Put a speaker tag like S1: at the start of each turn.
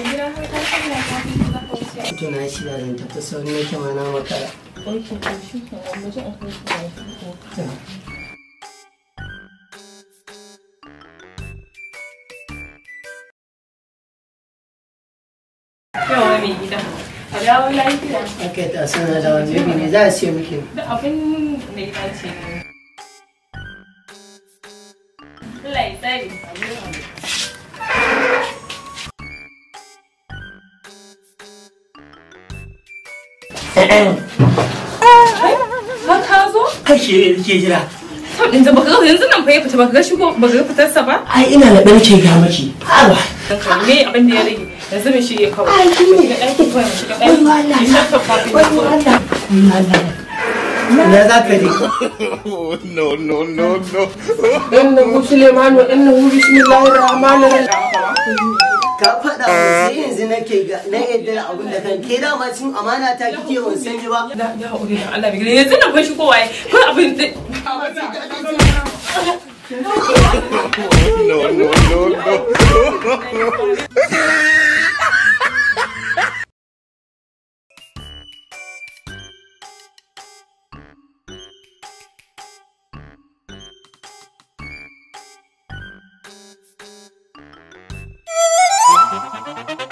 S1: gida har ka shirya ka fi za ka wuce.
S2: To na shirya zan tafi sauri nake ma na makara.
S1: Ok, to shi ke nan mu je in kai ki da yawa mai gida. A dawo lafiya.
S2: Ake ta sana da wani bibi ne za a siya miki.
S1: Da abin da ya dace ne. Allah ya tsare. Ka zo?
S2: Kashe ke jira.
S1: Yanzu nan fa ya fita baka ga shigo baka ga fitarsa ba?
S2: Ai ina da ɗan ke ga maki. Awa.
S1: Me abin da ya rage? Yanzu mu shirye kawai.
S2: Ai kin ne.
S1: Ɗaki kawai mu shiga ɗaki.
S2: Wai wallah. Wai wallah. Wallah. Ina za ka je?
S3: No.
S2: Innahu Suleiman wa innahu bismillahir rahmanir rahim. Ka faɗa mu sai yanzu nake na yadda abin da kan ke dama cin amana ta kike ban sani ba.
S1: Ya haƙuri da Allah bi yanzu nan fa shi kowa kai abin da
S3: no.